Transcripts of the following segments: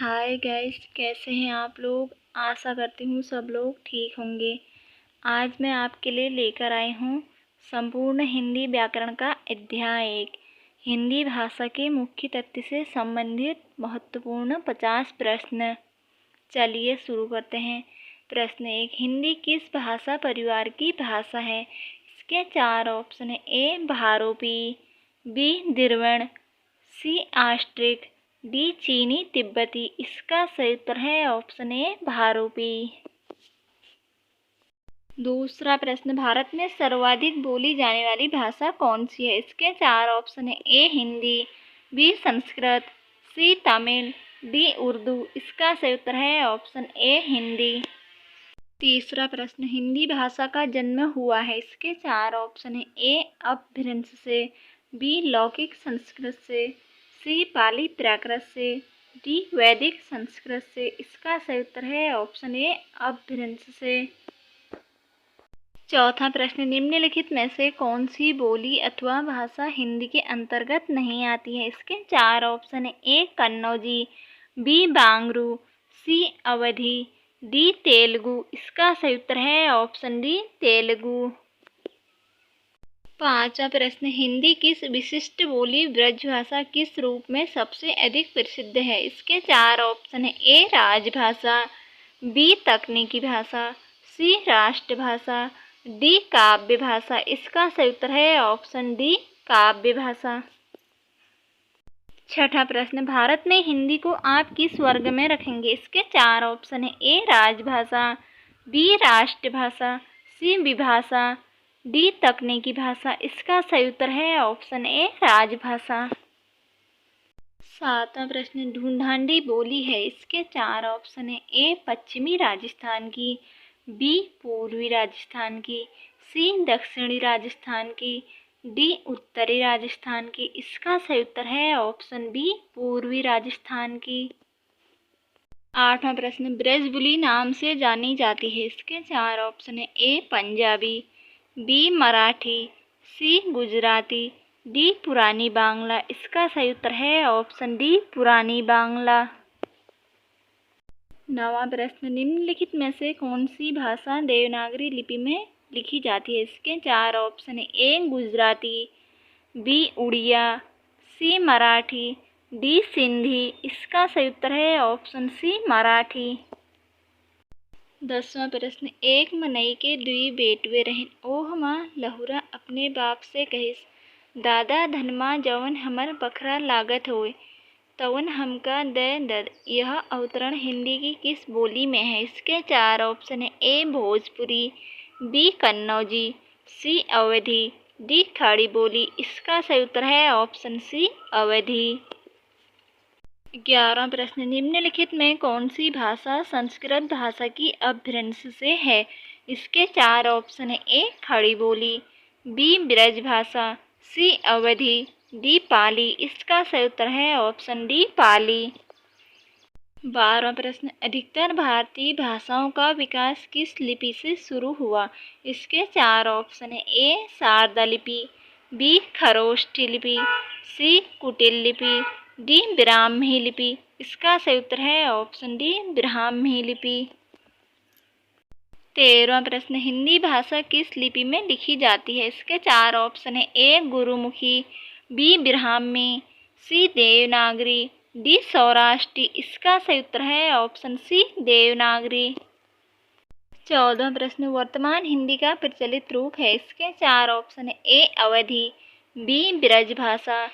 Hi guys, कैसे हैं आप लोग। आशा करती हूँ सब लोग ठीक होंगे। आज मैं आपके लिए लेकर आई हूँ संपूर्ण हिंदी व्याकरण का अध्याय 1 हिंदी भाषा के मुख्य तथ्य से संबंधित महत्वपूर्ण 50 प्रश्न। चलिए शुरू करते हैं। प्रश्न 1, हिंदी किस भाषा परिवार की भाषा है। इसके 4 ऑप्शन है। ए भारोपी, बी द्रविड़, सी आस्ट्रिक, डी चीनी तिब्बती। इसका सही उत्तर है ऑप्शन ए भारोपी। दूसरा प्रश्न, भारत में सर्वाधिक बोली जाने वाली भाषा कौन सी है। इसके 4 ऑप्शन है। ए हिंदी, बी संस्कृत, सी तमिल, डी उर्दू। इसका सही उत्तर है ऑप्शन ए हिंदी। तीसरा प्रश्न, हिंदी भाषा का जन्म हुआ है। इसके 4 ऑप्शन है। ए अपभ्रंश से, बी लौकिक संस्कृत से, सी पाली प्राकृत से, डी वैदिक संस्कृत से। इसका सही उत्तर है ऑप्शन ए अपभ्रंश से। चौथा प्रश्न, निम्नलिखित में से कौन सी बोली अथवा भाषा हिंदी के अंतर्गत नहीं आती है। इसके 4 ऑप्शन है। ए कन्नौजी, बी बांगरू, सी अवधी, डी तेलुगु। इसका सही उत्तर है ऑप्शन डी तेलुगु। पांचवा प्रश्न, हिंदी किस विशिष्ट बोली ब्रजभाषा किस रूप में सबसे अधिक प्रसिद्ध है। इसके 4 ऑप्शन है। ए राजभाषा, बी तकनीकी भाषा, सी राष्ट्रभाषा, डी काव्य भाषा। इसका सही उत्तर है ऑप्शन डी काव्य भाषा। छठा प्रश्न, भारत में हिंदी को आप किस वर्ग में रखेंगे। इसके 4 ऑप्शन है। ए राजभाषा, बी राष्ट्रभाषा, सी विभाषा, डी तकनीकी भाषा। इसका सही उत्तर है ऑप्शन ए राजभाषा। सातवां प्रश्न, ढूंढांडी बोली है। इसके 4 ऑप्शन है। ए पश्चिमी राजस्थान की, बी पूर्वी राजस्थान की, सी दक्षिणी राजस्थान की, डी उत्तरी राजस्थान की। इसका सही उत्तर है ऑप्शन बी पूर्वी राजस्थान की। आठवां प्रश्न, ब्रजबुली नाम से जानी जाती है। इसके 4 ऑप्शन है। ए पंजाबी, बी मराठी, सी गुजराती, डी पुरानी बांग्ला। इसका सही उत्तर है ऑप्शन डी पुरानी बांग्ला। नवा प्रश्न, निम्नलिखित में से कौन सी भाषा देवनागरी लिपि में लिखी जाती है। इसके 4 ऑप्शन है। ए गुजराती, बी उड़िया, सी मराठी, डी सिंधी। इसका सही उत्तर है ऑप्शन सी मराठी। 10वां प्रश्न, एक मनई के दुई बेटवे रहें। ओह माँ लहुरा अपने बाप से कहिस, दादा धनमा जवन हमर बखरा लागत होए तवन हमका दे दद। यह अवतरण हिंदी की किस बोली में है। इसके 4 ऑप्शन है। ए भोजपुरी, बी कन्नौजी, सी अवधी, डी खड़ी बोली। इसका सही उत्तर है ऑप्शन सी अवधी। 11वां प्रश्न, निम्नलिखित में कौन सी भाषा संस्कृत भाषा की अपभ्रंश से है। इसके 4 ऑप्शन है। ए खड़ी बोली, बी ब्रजभाषा, सी अवधी, डी पाली। इसका सही उत्तर है ऑप्शन डी पाली। 12वां प्रश्न, अधिकतर भारतीय भाषाओं का विकास किस लिपि से शुरू हुआ। इसके 4 ऑप्शन है। ए शारदा लिपि, बी खरोष्ठी लिपि, सी कुटिल लिपि, डी ब्राह्मी लिपि। इसका सही उत्तर है ऑप्शन डी ब्राह्मी लिपि। 13वां प्रश्न, हिंदी भाषा किस लिपि में लिखी जाती है। इसके 4 ऑप्शन है। ए गुरुमुखी, बी ब्राह्मी, सी देवनागरी, डी सौराष्ट्री। इसका सही उत्तर है ऑप्शन सी देवनागरी। 14वां प्रश्न, वर्तमान हिंदी का प्रचलित रूप है। इसके 4 ऑप्शन है। ए अवधी, बी ब्रजभाषा,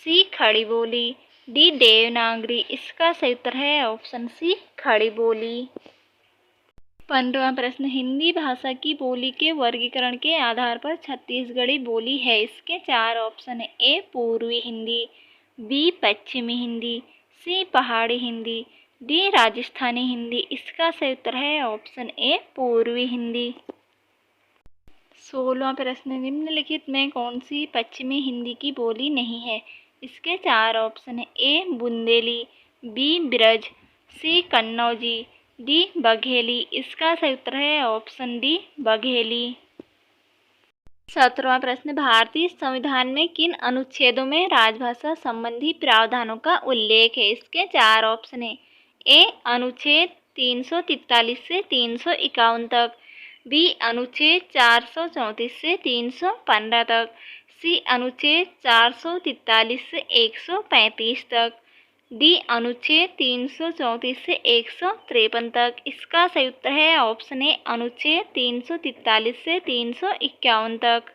सी खड़ी बोली, डी देवनागरी। इसका सही उत्तर है ऑप्शन सी खड़ी बोली। 15वां प्रश्न, हिंदी भाषा की बोली के वर्गीकरण के आधार पर छत्तीसगढ़ी बोली है। इसके 4 ऑप्शन है। ए पूर्वी हिंदी, बी पश्चिमी हिंदी, सी पहाड़ी हिंदी, डी राजस्थानी हिंदी। इसका सही उत्तर है ऑप्शन ए पूर्वी हिंदी। 16वां प्रश्न, निम्नलिखित में कौन सी पश्चिमी हिंदी की बोली नहीं है। इसके 4 ऑप्शन है। ए बुंदेली, बी ब्रज, सी कन्नौजी, डी बघेली। इसका सही उत्तर है ऑप्शन डी बघेली। 17वां प्रश्न, भारतीय संविधान में किन अनुच्छेदों में राजभाषा संबंधी प्रावधानों का उल्लेख है। इसके 4 ऑप्शन है। ए अनुच्छेद 343 से 351 तक, बी अनुच्छेद 434 से 315 तक, सी अनुच्छेद 443 से 135 तक, डी अनुच्छेद 334 से 153 तक। इसका सही उत्तर है ऑप्शन ए अनुच्छेद 343 से 351 तक।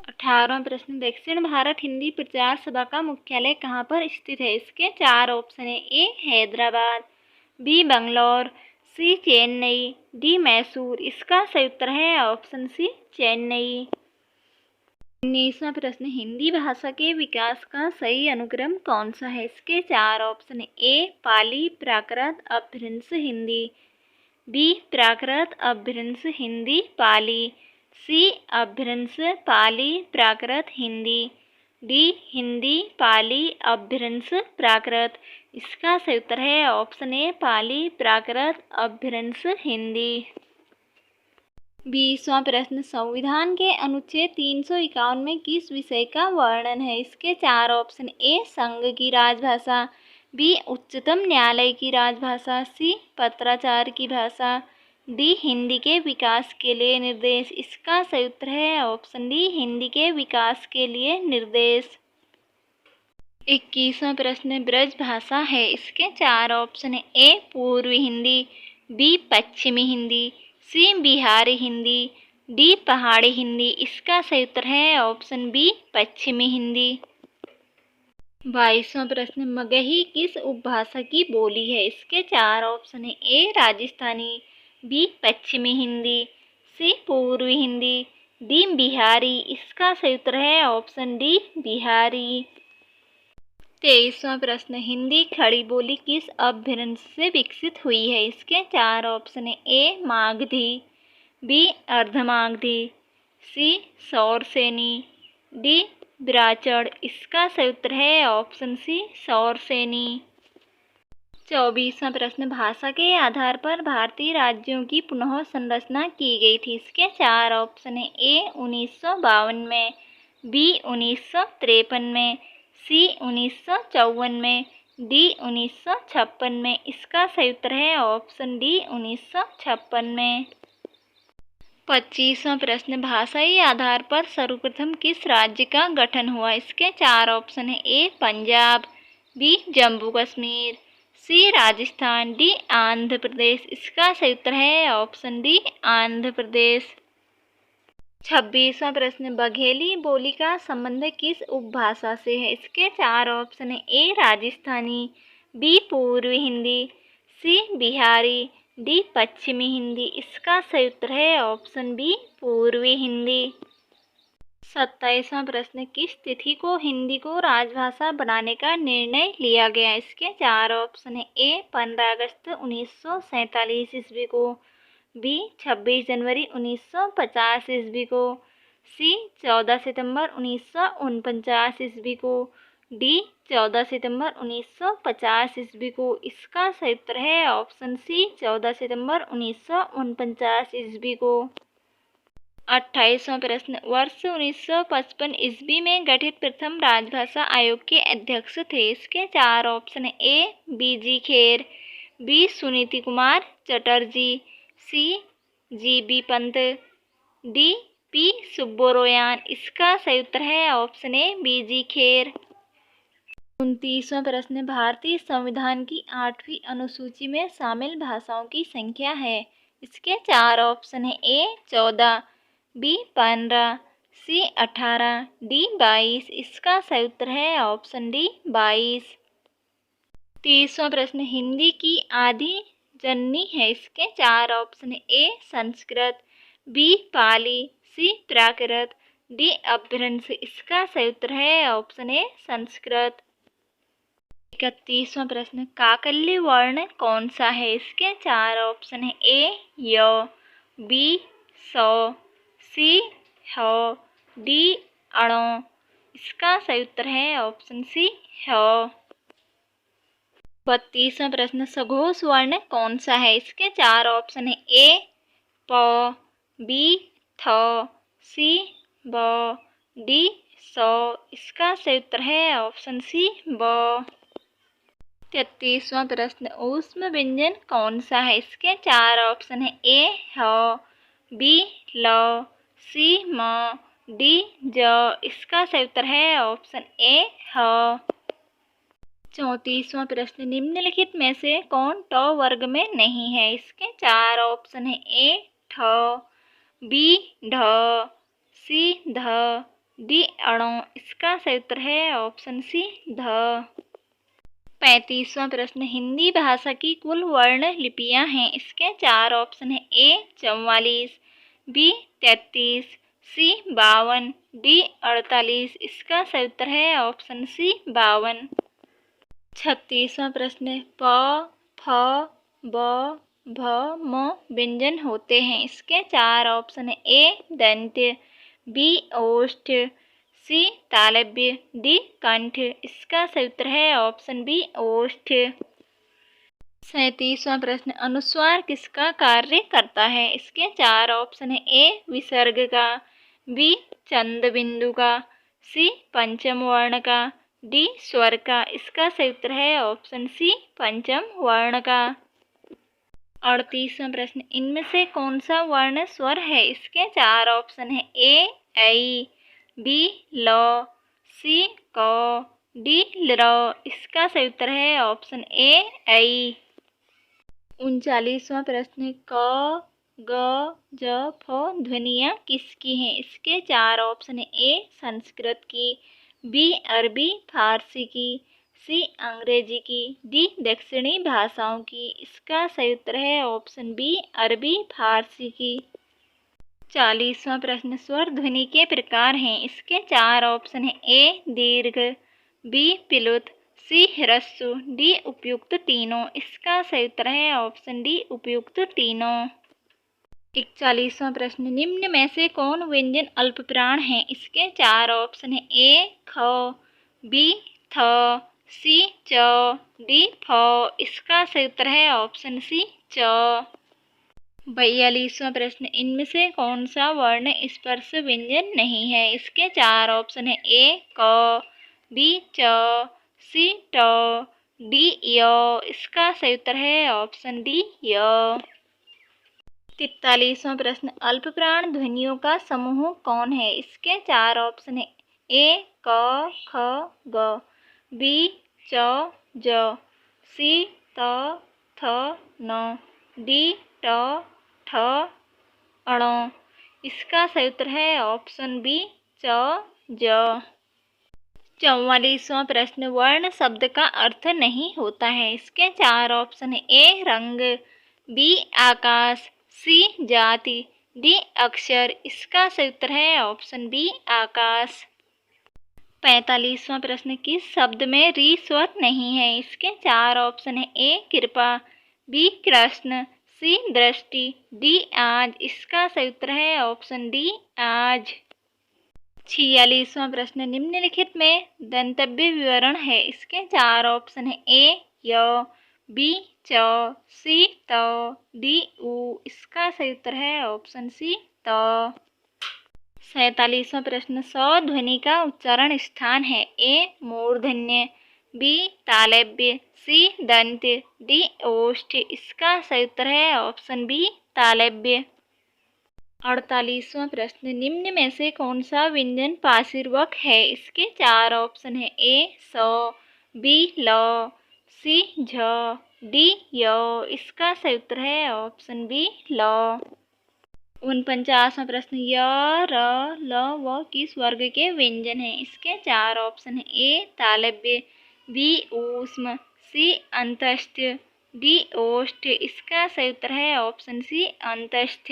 18वां प्रश्न, दक्षिण भारत हिंदी प्रचार सभा का मुख्यालय कहाँ पर स्थित है? इसके चार ऑप्शन है। ए हैदराबाद, बी बंगलौर, सी चेन्नई, डी मैसूर। इसका सही उत्तर है ऑप्शन सी चेन्नई। 19वां प्रश्न, हिंदी भाषा के विकास का सही अनुक्रम कौन सा है? इसके चार ऑप्शन है। ए पाली, प्राकृत, अपभ्रंश, हिंदी, बी प्राकृत, अपभ्रंश, हिंदी, पाली, सी अपभ्रंश, पाली, प्राकृत, हिंदी, डी हिंदी, पाली, अपभ्रंश, प्राकृत। इसका सही उत्तर है ऑप्शन ए पाली, प्राकृत, अपभ्रंश, हिंदी। 20वां प्रश्न, संविधान के अनुच्छेद 351 में किस विषय का वर्णन है? इसके चार ऑप्शन। ए संघ की राजभाषा, बी उच्चतम न्यायालय की राजभाषा, सी पत्राचार की भाषा, डी हिंदी के विकास के लिए निर्देश। इसका सही उत्तर है ऑप्शन डी हिंदी के विकास के लिए निर्देश। 21वां प्रश्न, ब्रज भाषा है। इसके चार ऑप्शन है। ए पूर्वी हिंदी, बी पश्चिमी हिंदी, सी बिहारी हिंदी, डी पहाड़ी हिंदी। इसका सही उत्तर है ऑप्शन बी पश्चिमी हिंदी। 22वां प्रश्न, मगही किस उपभाषा की बोली है? इसके चार ऑप्शन है। ए राजस्थानी, बी पश्चिमी हिंदी, सी पूर्वी हिंदी, डी बिहारी। इसका सही उत्तर है ऑप्शन डी बिहारी। 23वां प्रश्न, हिंदी खड़ी बोली किस अपभ्रंश से विकसित हुई है? इसके चार ऑप्शन है। ए मागधी, बी अर्धमागधी, सी सौरसेनी, डी विराचड़। इसका सही उत्तर है ऑप्शन सी सौरसेनी। 24वां प्रश्न, भाषा के आधार पर भारतीय राज्यों की पुनः संरचना की गई थी। इसके चार ऑप्शन है। ए 1952 में, बी 1953 में, सी 1954 में, डी 1956 में। इसका सही उत्तर है ऑप्शन डी 1956 में। 25वां प्रश्न, भाषाई आधार पर सर्वप्रथम किस राज्य का गठन हुआ? इसके चार ऑप्शन है। ए पंजाब, बी जम्मू कश्मीर, सी राजस्थान, डी आंध्र प्रदेश। इसका सही उत्तर है ऑप्शन डी आंध्र प्रदेश। 26वां प्रश्न, बघेली बोली का संबंध किस उपभाषा से है? इसके चार ऑप्शन है। ए राजस्थानी, बी पूर्वी हिंदी, सी बिहारी, डी पश्चिमी हिंदी। इसका सही उत्तर है ऑप्शन बी पूर्वी हिंदी। 27वां प्रश्न, किस तिथि को हिंदी को राजभाषा बनाने का निर्णय लिया गया? इसके चार ऑप्शन है। ए 15 अगस्त 1947 ईस्वी को, बी 26 जनवरी 1950 ईस्वी को, सी 14 सितंबर 1949 ईस्वी को, डी 14 सितंबर 1950 ईस्वी को। इसका सही उत्तर है ऑप्शन सी 14 सितंबर 1949 ईस्वी को। 28वां प्रश्न, वर्ष 1955 ईस्वी में गठित प्रथम राजभाषा आयोग के अध्यक्ष थे। इसके चार ऑप्शन है। A B G Kher, B Suniti Kumar Chatterji, C G B Pant, D P Subbaroyan. इसका सही उत्तर है option A B G Kher. 29वां प्रश्न, भारतीय संविधान की 8वीं अनुसूची में शामिल भाषाओं की संख्या है। इसके चार ऑप्शन है। ए 14, बी 15, सी 18, डी 22। इसका सही उत्तर है ऑप्शन डी 22। 30वां प्रश्न, हिंदी की आदि जननी है। इसके चार ऑप्शन है। ए संस्कृत, बी पाली, सी प्राकृत, डी अपभ्रंश। इसका सही उत्तर है ऑप्शन ए संस्कृत। 31वां प्रश्न, काकल्य वर्ण कौन सा है? इसके चार ऑप्शन है। ए य, बी सौ, सी ह, डी अणो। इसका सही उत्तर है ऑप्शन सी ह। 32वां प्रश्न, सघोष वर्ण कौन सा है? इसके चार ऑप्शन है। ए प, बी थ, सी ब, डी सौ। इसका सही उत्तर है ऑप्शन सी ब। 33वां प्रश्न, ऊष्म व्यंजन कौन सा है? इसके 4 ऑप्शन है। ए ह, बी ल, सी म, डी ज। इसका सही उत्तर है ऑप्शन ए ह। 34वां प्रश्न, निम्नलिखित में से कौन ट वर्ग में नहीं है? इसके 4 ऑप्शन है। ए ठ, बी ढ, सी ध, डी अणु। इसका सही उत्तर है ऑप्शन सी ध। 35वां प्रश्न, हिंदी भाषा की कुल वर्ण लिपियां हैं? इसके 4 ऑप्शन है। ए 44, बी 33, सी 52, डी 48। इसका सही उत्तर है ऑप्शन सी 52। 36वां प्रश्न, प, फ, ब, भ, म व्यंजन होते हैं? इसके 4 ऑप्शन है। ए दंत्य, बी ओष्ठ, सी तालव्य, डी कंठ। इसका सही उत्तर है ऑप्शन बी ओष्ठ। 37वां प्रश्न, अनुस्वार किसका कार्य करता है? इसके 4 ऑप्शन है। ए विसर्ग का, बी चंद बिंदु का, सी पंचम वर्ण का, डी स्वर का। इसका सही उत्तर है ऑप्शन सी पंचम वर्ण का। 38वां प्रश्न, इनमें से कौन सा वर्ण स्वर है? इसके 4 ऑप्शन है। ए ऐ, बी ल, सी क, डी ल। इसका सही उत्तर है ऑप्शन ए ऐ। 39वां प्रश्न, क, ग, ज, फ ध्वनियाँ किसकी हैं? इसके 4 ऑप्शन है। ए संस्कृत की, बी अरबी फारसी की, सी अंग्रेजी की, डी दक्षिणी भाषाओं की। इसका सही उत्तर है ऑप्शन बी अरबी फारसी की। 40वां प्रश्न, स्वर ध्वनि के प्रकार हैं? इसके 4 ऑप्शन है। ए दीर्घ, बी प्लुत, सी ह्रस्व, डी उपयुक्त तीनों। इसका सही उत्तर है ऑप्शन डी उपयुक्त तीनों। 41वां प्रश्न, निम्न में से कौन व्यंजन अल्पप्राण है? इसके 4 ऑप्शन है। ए ख, बी थ, सी च, डी फ। इसका सही उत्तर है ऑप्शन सी च। 42वां प्रश्न, इनमें से कौन सा वर्ण स्पर्श व्यंजन नहीं है? इसके 4 ऑप्शन है। ए क, बी च, सी ट, डी य। इसका सही उत्तर है ऑप्शन डी य। 43वां प्रश्न, अल्पप्राण ध्वनियों का समूह कौन है? इसके 4 ऑप्शन है। ए क ख ग, बी च ज, सी त थ न, डी ट ठ अण। इसका सही उत्तर है ऑप्शन बी च ज। 44वां प्रश्न, वर्ण शब्द का अर्थ नहीं होता है? इसके 4 ऑप्शन है। ए रंग, बी आकाश, सी जाति, डी अक्षर। इसका सही उत्तर है ऑप्शन बी आकाश। 45वां प्रश्न, किस शब्द में री स्वर नहीं है? इसके 4 ऑप्शन है। ए कृपा, बी कृष्ण, सी दृष्टि, डी आज। इसका सही उत्तर है ऑप्शन डी आज। 46वां प्रश्न, निम्नलिखित में दंतव्य विवरण है? इसके 4 ऑप्शन है। ए य, बी च, सी त, डी उ। इसका सही उत्तर है ऑप्शन सी त। 47वां प्रश्न, स ध्वनि का उच्चारण स्थान है? ए मूर्धन्य, बी तालव्य, सी दंत्य, डी ओष्ठ। इसका सही उत्तर है ऑप्शन बी तालव्य। 48वां प्रश्न, निम्न में से कौन सा व्यंजन पार्श्ववक है? इसके 4 ऑप्शन है। ए स, बी ल, सी झ, डी य। इसका सही उत्तर है ऑप्शन बी ल। 49वां प्रश्न, य र ल व किस वर्ग के व्यंजन हैं? इसके 4 ऑप्शन है। ए तालव्य, बी ऊष्म, सी अंतस्थ, डी ओष्ठ। इसका सही उत्तर है ऑप्शन सी अंतस्थ।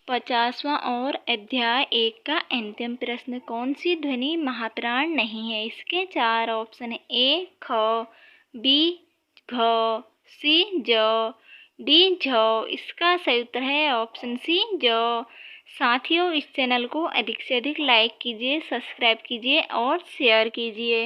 50वां और अध्याय 1 का अंतिम प्रश्न, कौन सी ध्वनि महाप्राण नहीं है? इसके 4 ऑप्शन है। ए ख, बी घ, सी ज, डी झ। इसका सही उत्तर है ऑप्शन सी ज। साथियों, इस चैनल को अधिक से अधिक लाइक कीजिए, सब्सक्राइब कीजिए और शेयर कीजिए।